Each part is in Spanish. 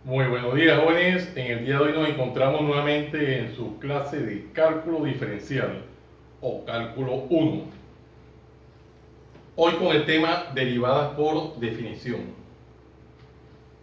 Muy buenos días, jóvenes. En el día de hoy nos encontramos nuevamente en su clase de cálculo diferencial o cálculo 1. Hoy con el tema derivadas por definición.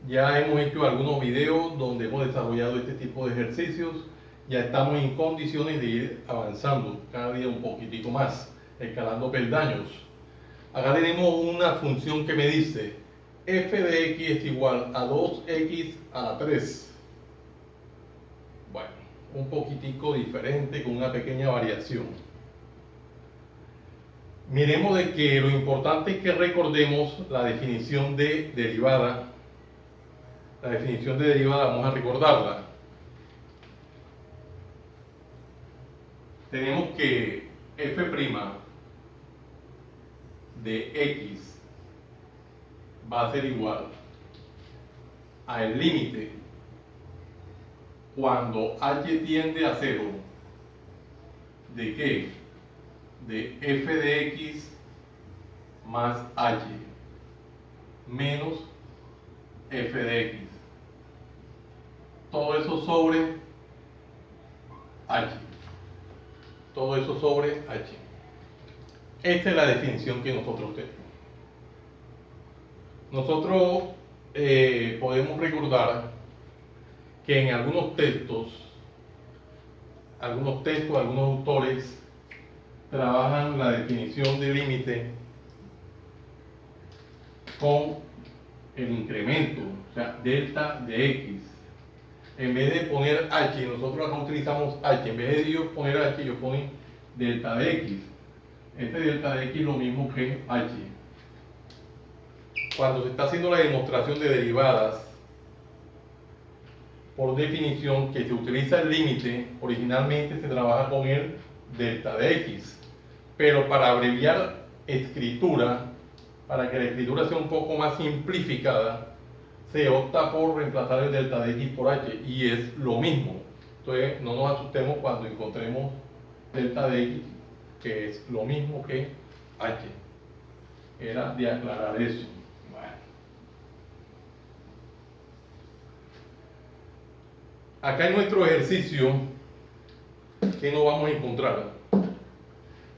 Ya hemos hecho algunos videos donde hemos desarrollado este tipo de ejercicios. Ya estamos en condiciones de ir avanzando cada día un poquitico más, escalando peldaños. Acá tenemos una función que me dice f de x es igual a 2x a la 3. Bueno, un poquitico diferente con una pequeña variación. Miremos de que lo importante es que recordemos la definición de derivada. La definición de derivada vamos a recordarla. Tenemos que f' de x va a ser igual al límite cuando h tiende a 0 de qué? De f de x más h menos f de x. Todo eso sobre h. Todo eso sobre h. Esta es la definición que nosotros tenemos. Nosotros podemos recordar que en algunos textos, algunos autores trabajan la definición de límite con el incremento, o sea, delta de x. En vez de poner h, nosotros acá utilizamos h. En vez de ellos poner h, ellos ponen delta de x. Este delta de x es lo mismo que h. Cuando se está haciendo la demostración de derivadas, por definición, que se utiliza el límite, originalmente se trabaja con el delta de x. Pero para abreviar escritura, para que la escritura sea un poco más simplificada, se opta por reemplazar el delta de x por h, y es lo mismo. Entonces no nos asustemos cuando encontremos delta de x, que es lo mismo que h. Era de aclarar eso. Bueno. Acá en nuestro ejercicio, ¿qué nos vamos a encontrar?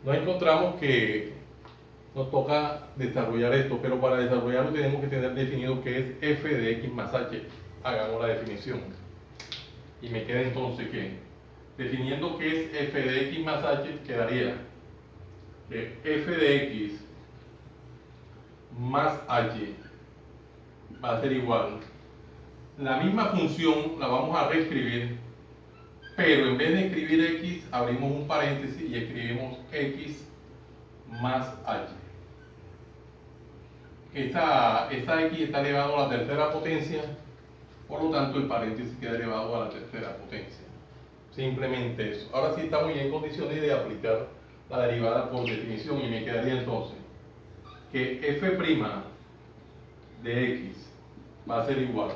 Nos encontramos que nos toca desarrollar esto, pero para desarrollarlo tenemos que tener definido qué es f de x más h. Hagamos la definición. Y me queda entonces que, definiendo qué es f de x más h, quedaría que f de x más h va a ser igual. La misma función la vamos a reescribir, pero en vez de escribir x, abrimos un paréntesis y escribimos x más h. Esta x está elevado a la tercera potencia, por lo tanto el paréntesis queda elevado a la tercera potencia. Simplemente eso. Ahora sí estamos ya en condiciones de aplicar la derivada por definición, y me quedaría entonces que f' de x va a ser igual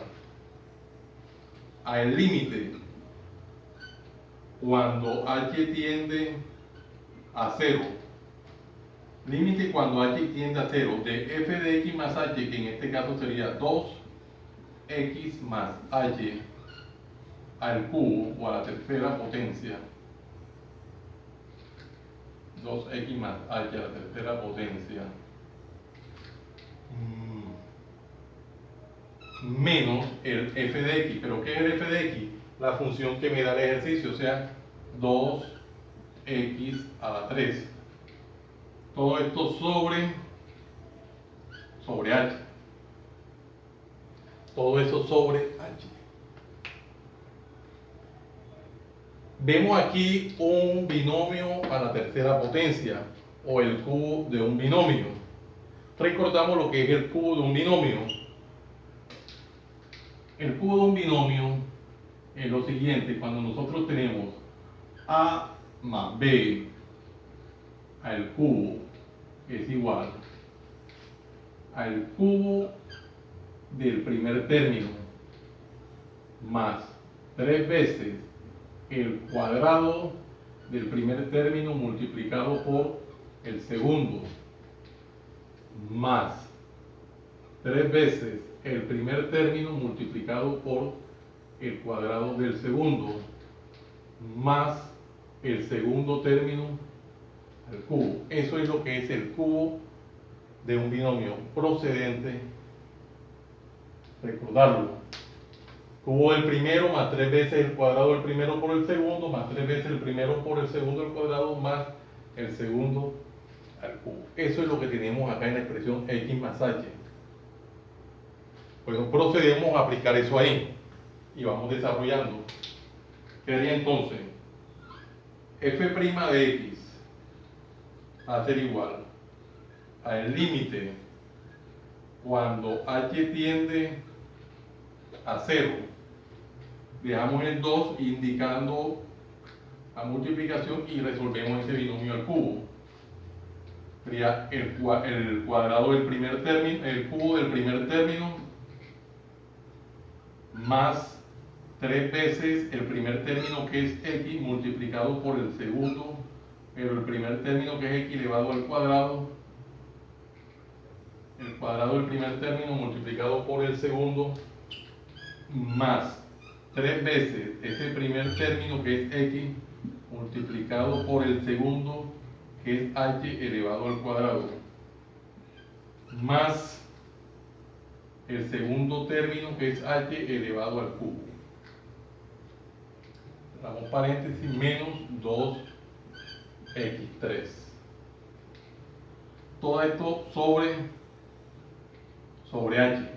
al límite cuando h tiende a 0. Límite cuando h tiende a 0 de f de x más h, que en este caso sería 2x más h al cubo o a la tercera potencia. 2x más h a la tercera potencia menos el f de x. ¿Pero qué es el f de x? La función que me da el ejercicio, o sea, 2x a la 3. Todo esto sobre h. Todo eso sobre h. Vemos aquí un binomio a la tercera potencia, o el cubo de un binomio. Recordamos lo que es el cubo de un binomio. El cubo de un binomio es lo siguiente: cuando nosotros tenemos a más b al cubo es igual al cubo del primer término más 3 veces el cuadrado del primer término multiplicado por el segundo, más 3 veces el primer término multiplicado por el cuadrado del segundo, más el segundo término al cubo. Eso es lo que es el cubo de un binomio procedente. Recordarlo. Cubo del primero más 3 veces el cuadrado del primero por el segundo, más 3 veces el primero por el segundo al cuadrado, más el segundo al cubo. Eso es lo que tenemos acá en la expresión x más h. Bueno, procedemos a aplicar eso ahí y vamos desarrollando. ¿Qué haría entonces? F' de x va a ser igual al límite cuando h tiende a 0. Dejamos el 2 indicando la multiplicación y resolvemos ese binomio al cubo. Sería el cuadrado del primer término, el cubo del primer término, más 3 veces el primer término que es x multiplicado por el segundo, pero el primer término que es x elevado al cuadrado, el cuadrado del primer término multiplicado por el segundo, más 3 veces ese primer término que es x multiplicado por el segundo que es h elevado al cuadrado, más el segundo término que es h elevado al cubo. Cerramos paréntesis, menos 2x3. Todo esto sobre h.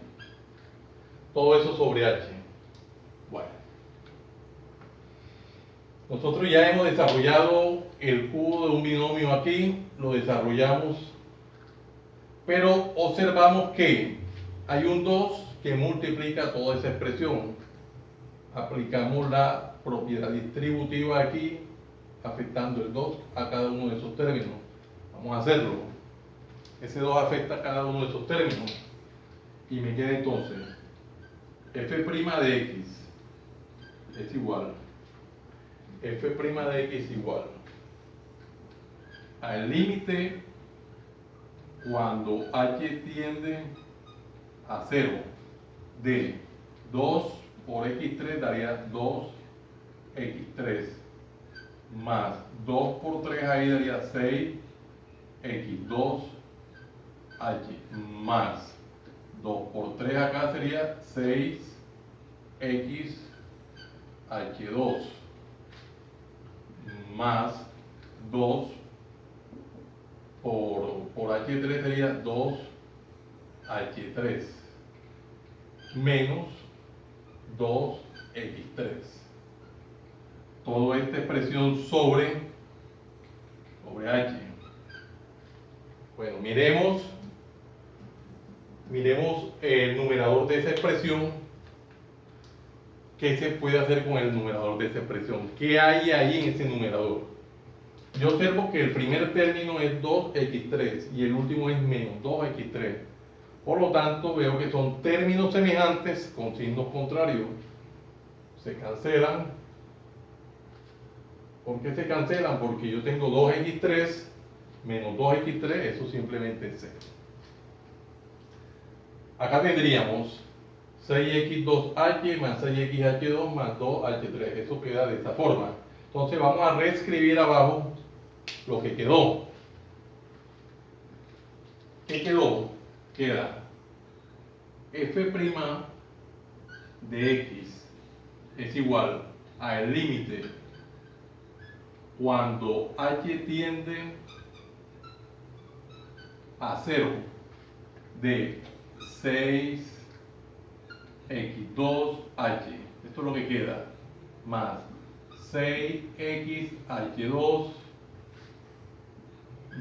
Todo eso sobre h. Bueno. Nosotros ya hemos desarrollado el cubo de un binomio aquí, lo desarrollamos, pero observamos que hay un 2 que multiplica toda esa expresión. Aplicamos la propiedad distributiva aquí, afectando el 2 a cada uno de esos términos. Vamos a hacerlo. Ese 2 afecta a cada uno de esos términos. Y me queda entonces f' de x es igual. F' de x igual al límite cuando h tiende a 0 de 2 por x3 daría 2x3 más 2 por 3 ahí daría 6x2h más 2 por 3 acá sería 6xh2 más 2 por h3 sería 2h3 menos 2x3. Toda esta expresión sobre h. Bueno, miremos el numerador de esa expresión. ¿Qué se puede hacer con el numerador de esa expresión? ¿Qué hay ahí en ese numerador? Yo observo que el primer término es 2x3 y el último es menos 2x3. Por lo tanto, veo que son términos semejantes con signos contrarios. Se cancelan. ¿Por qué se cancelan? Porque yo tengo 2x3 menos 2x3, eso simplemente es 0. Acá tendríamos 6x2h más 6xh2 más 2h3. Eso queda de esta forma. Entonces vamos a reescribir abajo lo que quedó. ¿Qué quedó? Queda f' de x es igual al límite cuando h tiende a 0 de 6x2h. Esto es lo que queda. Más 6xh2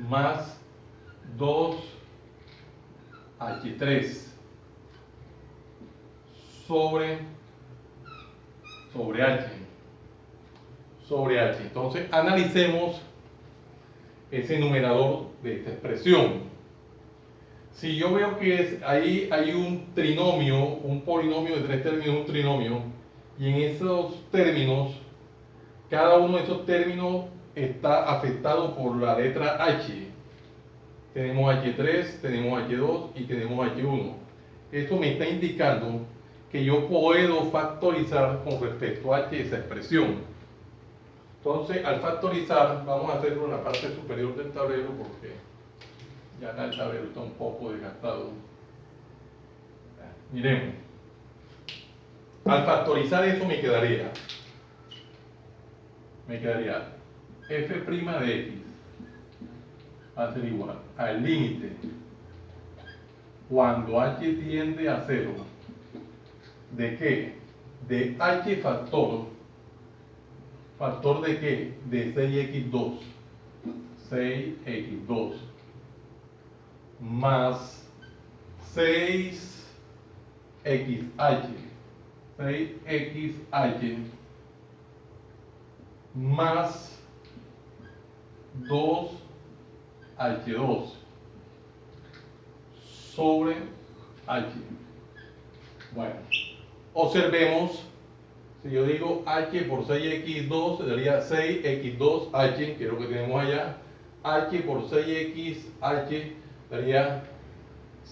más 2h3 sobre h. Entonces analicemos ese numerador de esta expresión. Si yo veo que ahí hay un trinomio, un polinomio de 3 términos, un trinomio, y en esos términos, cada uno de esos términos está afectado por la letra h. Tenemos h3, tenemos h2 y tenemos h1. Esto me está indicando que yo puedo factorizar con respecto a h esa expresión. Entonces, al factorizar, vamos a hacerlo en la parte superior del tablero porque ya acá el tablero está un poco desgastado. Miremos. Al factorizar eso me quedaría f' de x va a ser igual al límite cuando h tiende a 0. ¿De qué? De h factor. ¿Factor de qué? De 6x2. 6x2 más 6xh. 6xh más 2h2 sobre h. Bueno, observemos, si yo digo h por 6x2, daría 6x2h, que es lo que tenemos allá. H por 6xh daría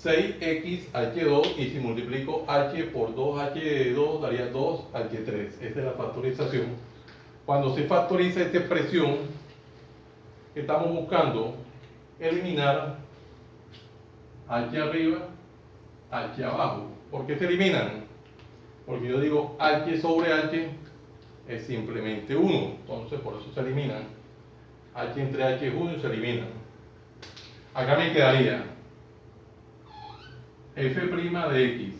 6xh2, y si multiplico h por 2h2 daría 2h3. Esta es la factorización. Cuando se factoriza esta expresión, estamos buscando eliminar h arriba, h abajo. ¿Por qué se eliminan? Porque yo digo h sobre h es simplemente 1, entonces por eso se eliminan. H entre h es 1 y se eliminan. Acá me quedaría f' de x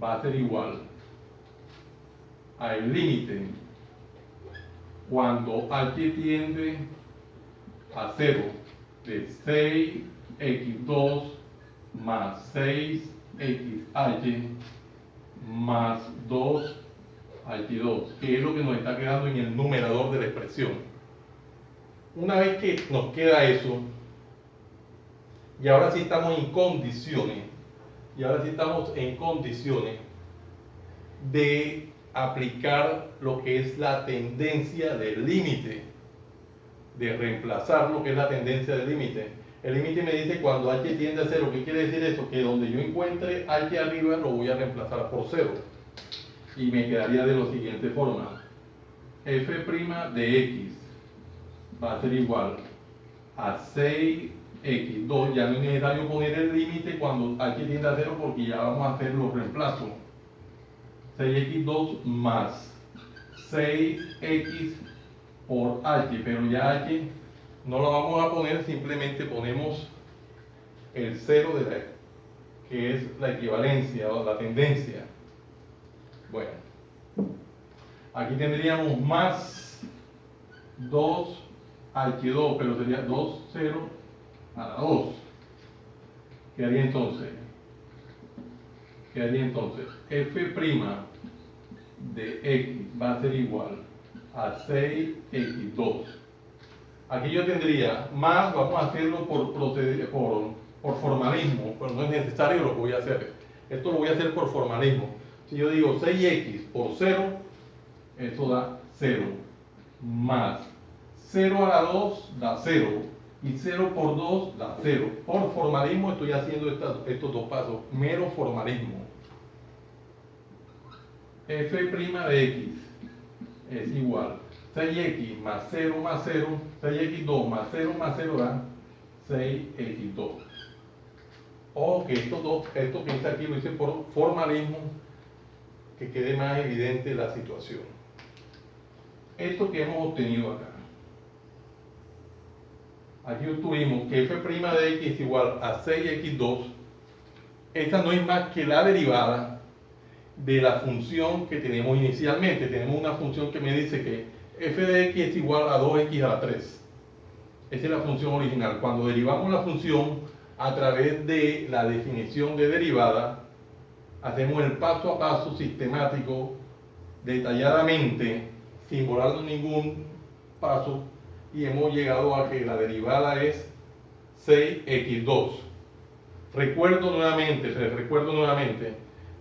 va a ser igual al límite cuando h tiende a 0 de 6x2 más 6xh más 2h2, que es lo que nos está quedando en el numerador de la expresión. Una vez que nos queda eso, y ahora sí estamos en condiciones, de aplicar lo que es la tendencia del límite, de reemplazar lo que es la tendencia del límite. El límite me dice cuando h tiende a 0. ¿Qué quiere decir eso? Que donde yo encuentre h arriba lo voy a reemplazar por 0. Y me quedaría de la siguiente forma. f' de x va a ser igual a 6x2. Ya no es necesario poner el límite cuando h tiende a 0 porque ya vamos a hacer los reemplazos. 6x2 más 6x por h, pero ya h no lo vamos a poner, simplemente ponemos el 0 de la, que es la equivalencia o la tendencia. Bueno, aquí tendríamos más 2h2, pero sería 2, 0 a la 2. Quedaría entonces f' de x va a ser igual a 6x2. Aquí yo tendría más, vamos a hacerlo por formalismo, pero no es necesario lo que voy a hacer. Esto lo voy a hacer por formalismo. Si yo digo 6x por 0, esto da 0. Más 0 a la 2 da 0. Y 0 por 2 da 0. Por formalismo estoy haciendo estos dos pasos. Mero formalismo. F' de x es igual 6x más 0 más 0, 6x2 más 0 da 6x2. O que esto que hice aquí lo hice por formalismo, que quede más evidente la situación. Esto que hemos obtenido acá. Aquí obtuvimos que f' de x es igual a 6x2. Esta no es más que la derivada de la función que tenemos inicialmente. Tenemos una función que me dice que f de x es igual a 2x a la 3. Esa es la función original. Cuando derivamos la función a través de la definición de derivada, hacemos el paso a paso sistemático, detalladamente, sin volar ningún paso, y hemos llegado a que la derivada es 6x2. Les recuerdo nuevamente,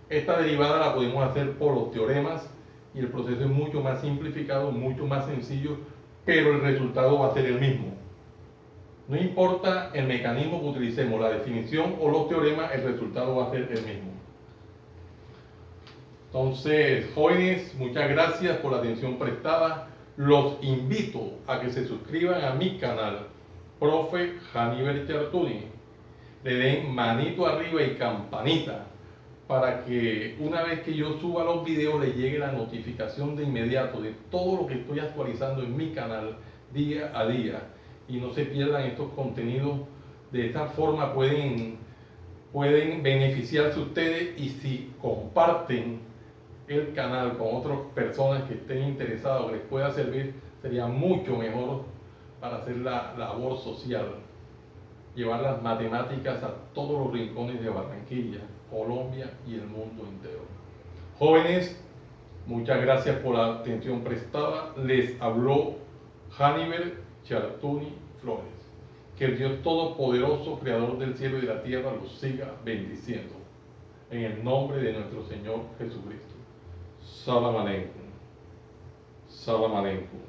esta derivada la podemos hacer por los teoremas y el proceso es mucho más simplificado, mucho más sencillo, pero el resultado va a ser el mismo. No importa el mecanismo que utilicemos, la definición o los teoremas, el resultado va a ser el mismo. Entonces, jóvenes, muchas gracias por la atención prestada. Los invito a que se suscriban a mi canal, Profe Hannibal Chartuni. Le den manito arriba y campanita para que una vez que yo suba los videos les llegue la notificación de inmediato de todo lo que estoy actualizando en mi canal día a día y no se pierdan estos contenidos. De esta forma pueden beneficiarse ustedes, y si comparten el canal con otras personas que estén interesadas o les pueda servir, sería mucho mejor para hacer la labor social, llevar las matemáticas a todos los rincones de Barranquilla, Colombia y el mundo entero. Jóvenes, muchas gracias por la atención prestada. Les habló Hannibal Chartuni Flores. Que el Dios Todopoderoso, Creador del cielo y de la tierra, los siga bendiciendo. En el nombre de nuestro Señor Jesucristo. Salam aleikum. Salam aleikum.